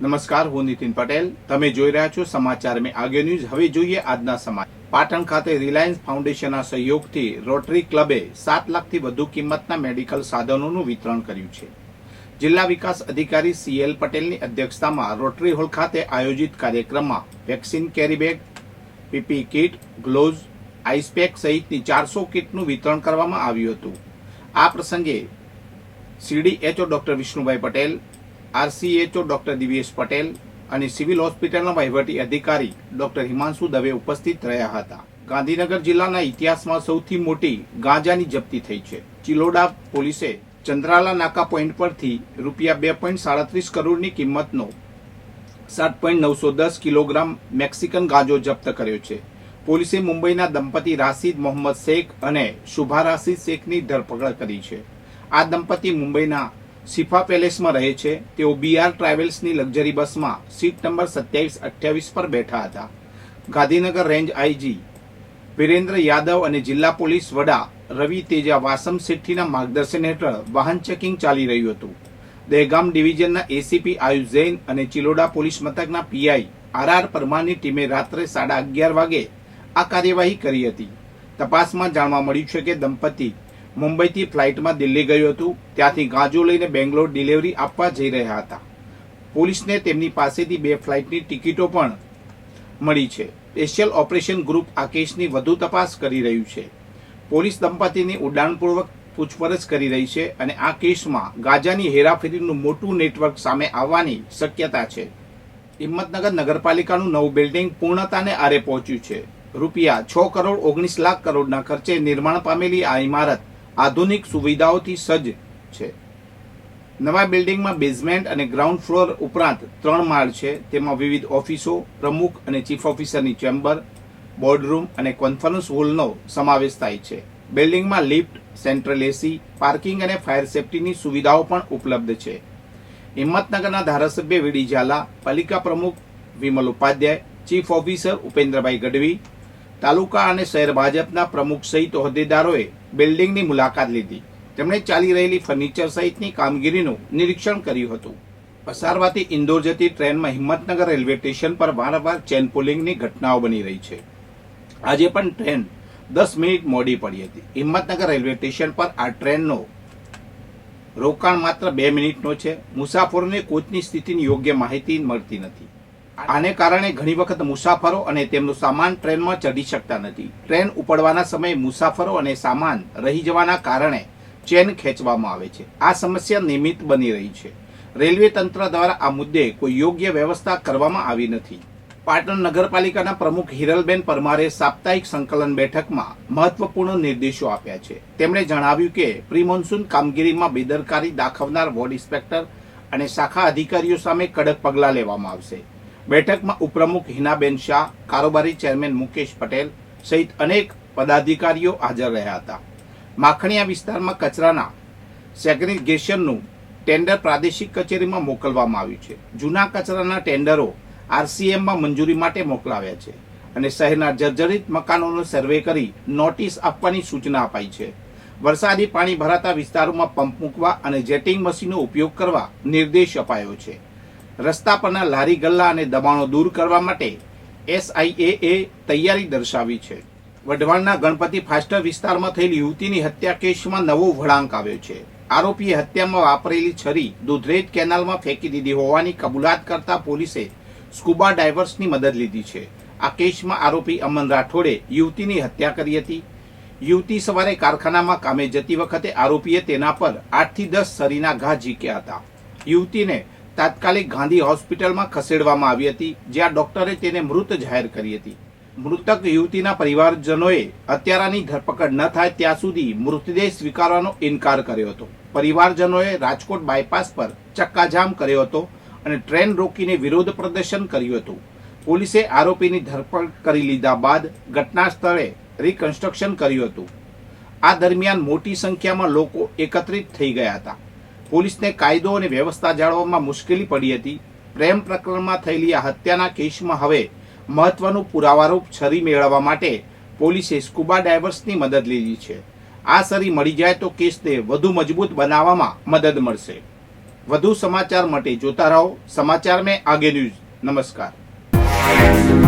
નમસ્કાર, હું નીતિન પટેલ. તમે જોઈ રહ્યા છો સમાચાર મેં આગે ન્યૂઝ. હવે જોઈએ આજના સમાચાર. પાટણ ખાતે રિલાયન્સ ફાઉન્ડેશનના સહયોગથી રોટરી ક્લબે 7 લાખથી વધુ કિંમતના મેડિકલ સાધનોનું વિતરણ કર્યું છે. જિલ્લા વિકાસ અધિકારી CL પટેલની અધ્યક્ષતામાં રોટરી હોલ ખાતે આયોજિત કાર્યક્રમમાં vaccine carry bag, PP kit, gloves, ice pack સહિતની 400 કીટનું વિતરણ કરવામાં આવ્યું હતું. આ પ્રસંગે CDHO doctor Vishnubhai Patel, RCHO doctor Divyesh Patel અને સિવિલ હોસ્પિટલના વહીવટી અધિકારી ડોક્ટર હિમાંશુ દવે ઉપસ્થિત રહ્યા હતા. ગાંધીનગર જિલ્લાના ઇતિહાસમાં સૌથી મોટી ગાંજાની જપ્તી થઈ છે. ચિલોડા પોલીસે ચંદ્રાલા નાકા પોઈન્ટ પરથી રૂપિયા 2.37 કરોડની કિંમતનો 7.910 કિલોગ્રામ મેક્સિકન ગાંજો જપ્ત કર્યો છે. પોલીસે મુંબઈના દંપતી રાશિદ મોહમ્મદ શેખ અને શુભા રાશિદ શેખની ધરપકડ કરી છે. આ દંપતી મુંબઈના સિફા પેલેસમાં રહે છે. તેઓ BR ટ્રાવેલ્સની લક્ઝરી બસમાં સીટ નંબર 27-28 પર બેઠા હતા. ગાંધીનગર રેન્જ IG વિરેન્દ્ર યાદવ અને જિલ્લા પોલીસ વડા રવિ તેજા વાસમ શેઠીના માર્ગદર્શન હેઠળ વાહન ચેકિંગ ચાલી રહ્યું હતું. દહેગામ ડિવિઝનના ACP આયુષ જૈન અને ચિલોડા પોલીસ મથકના PI RR પરમારની ટીમે રાત્રે 11:30 વાગે આ કાર્યવાહી કરી હતી. તપાસમાં જાણવા મળ્યું છે કે દંપતી મુંબઈથી ફ્લાઇટમાં દિલ્હી ગયું હતું. ત્યાંથી ગાંજો લઈને બેંગ્લોર ડિલિવરી આપવા જઈ રહ્યા હતા. પોલીસને તેમની પાસેથી 2 ફ્લાઇટની ટિકિટો પણ મળી છે. સ્પેશિયલ ઓપરેશન ગ્રુપ આ કેસની વધુ તપાસ કરી રહ્યું છે. પોલીસ દંપતીની ઉડાણપૂર્વક પૂછપરછ કરી રહી છે અને આ કેસમાં ગાંજાની હેરાફેરીનું મોટું નેટવર્ક સામે આવવાની શક્યતા છે. હિંમતનગર નગરપાલિકાનું નવું બિલ્ડિંગ પૂર્ણતાને આરે પહોંચ્યું છે. રૂપિયા 6 કરોડ 19 લાખ કરોડના ખર્ચે નિર્માણ પામેલી આ ઇમારત આધુનિક સુવિધાઓથી સજ્જ છે. નવા બિલ્ડિંગમાં બેઝમેન્ટ અને ગ્રાઉન્ડ ફ્લોર ઉપરાંત 3 માળ છે. તેમાં વિવિધ ઓફિસો, પ્રમુખ અને ચીફ ઓફિસરની ચેમ્બર, બોર્ડરૂમ અને કોન્ફરન્સ હોલનો સમાવેશ થાય છે. બિલ્ડિંગમાં લિફ્ટ, સેન્ટ્રલ AC, પાર્કિંગ અને ફાયર સેફટીની સુવિધાઓ પણ ઉપલબ્ધ છે. હિંમતનગરના ધારાસભ્ય VD ઝાલા, પાલિકા પ્રમુખ વિમલ ઉપાધ્યાય, ચીફ ઓફિસર ઉપેન્દ્રભાઈ ગઢવી, તાલુકા અને શહેર ભાજપના પ્રમુખ સહિત હોદ્દેદારોએ બિલ્ડિંગની મુલાકાત લીધી. તેમણે ચાલી રહેલી ફર્નિચર સહિતની કામગીરીનું નિરીક્ષણ કર્યું હતું. પસારવાથી ઇન્દોર જતી ટ્રેનમાં હિંમતનગર રેલવે સ્ટેશન પર વારંવાર ચેન પુલિંગની ઘટનાઓ બની રહી છે. આજે પણ ટ્રેન 10 મિનિટ મોડી પડી હતી. હિંમતનગર રેલવે સ્ટેશન પર આ ટ્રેનનો રોકાણ માત્ર 2 મિનિટનો છે. મુસાફરોને કોચની સ્થિતિની યોગ્ય માહિતી મળતી નથી. આને કારણે ઘણી વખત મુસાફરો અને તેમનો સામાન ટ્રેનમાં ચઢી શકતા નથી. ટ્રેન ઉપડવાના સમયે મુસાફરો અને સામાન રહી જવાના કારણે ચેન ખેંચવામાં આવે છે. આ સમસ્યા નિયમિત બની રહી છે. રેલવે તંત્ર દ્વારા આ મુદ્દે કોઈ યોગ્ય વ્યવસ્થા કરવામાં આવી નથી. પાટણ નગરપાલિકાના પ્રમુખ હિરલબેન પરમારે સાપ્તાહિક સંકલન બેઠકમાં મહત્વપૂર્ણ નિર્દેશો આપ્યા છે. તેમણે જણાવ્યું કે પ્રી મોન્સૂન કામગીરીમાં બેદરકારી દાખવનાર વોર્ડ ઇન્સ્પેક્ટર અને શાખા અધિકારીઓ સામે કડક પગલાં લેવામાં આવશે. બેઠકમાં ઉપપ્રમુખ હિનાબેન શાહ, કારોબારી ચેરમેન મુકેશ પટેલ સહિત અનેક પદાધિકારીઓ હાજર રહ્યા હતા. માખણીયા વિસ્તારમાં કચરાના સેગ્રિગેશનનું ટેન્ડર પ્રાદેશિક કચેરીમાં મોકલવામાં આવ્યું છે. જૂના કચરાના ટેન્ડરો RCMમાં મંજૂરી માટે મોકલાવ્યા છે અને શહેરના જર્જરિત મકાનોનો સર્વે કરી નોટિસ આપવાની સૂચના અપાઈ છે. વરસાદી પાણી ભરાતા વિસ્તારોમાં પંપ મૂકવા અને જેટિંગ મશીનનો ઉપયોગ કરવા નિર્દેશ અપાયો છે. રસ્તા પરના લારી ગલ્લા અને દબાણો દૂર કરવા માટે SIAએ તૈયારી દર્શાવી છે. વઢવાણના ગણપતિ ફાસ્ટર વિસ્તારમાં થયેલી યુવતીની હત્યા કેસમાં નવો વળાંક આવ્યો છે. આરોપીએ હત્યામાં વાપરેલી છરી દુધરેજ કેનાલમાં ફેંકી દીધી હોવાની કબૂલાત કરતા પોલીસે સ્કુબા ડાઇવર્સની મદદ લીધી છે. આ કેસમાં આરોપી અમન રાઠોડે યુવતીની હત્યા કરી હતી. યુવતી સવારે કારખાનામાં કામે જતી વખતે આરોપીએ તેના પર 8 થી 10 છરીના ઘા ઝીક્યા હતા. યુવતીને તાત્કાલિક ગાંધી હોસ્પિટલમાં ખસેડવામાં આવી હતી, જ્યાં ડોક્ટરે તેને મૃત જાહેર કરી હતી. મૃતક યુવતીના પરિવારજનોએ હત્યારાની ધરપકડ ન થાય ત્યાં સુધી મૃતદેહ સ્વીકારવાનો ઇનકાર કર્યો હતો. પરિવારજનોએ રાજકોટ બાયપાસ પર ચક્કાજામ કર્યો હતો અને ટ્રેન રોકીને વિરોધ પ્રદર્શન કર્યું હતું. પોલીસે આરોપીની ધરપકડ કરી લીધા બાદ ઘટના સ્થળે રિકન્સ્ટ્રક્શન કર્યું હતું. આ દરમિયાન મોટી સંખ્યામાં લોકો એકત્રિત થઈ ગયા હતા. પોલીસને કાયદો અને વ્યવસ્થા જાળવવામાં મુશ્કેલી પડી હતી. પ્રેમ પ્રકરણમાં થયેલી આ હત્યાના કેસમાં હવે મહત્વનું પુરાવારૂપ છરી મેળવવા માટે પોલીસે સ્કુબા ડાઇવર્સની મદદ લીધી છે. આ છરી મળી જાય તો કેસને વધુ મજબૂત બનાવવામાં મદદ મળશે. વધુ સમાચાર માટે જોતા રહો સમાચાર में आगे न्यूज। नमस्कार।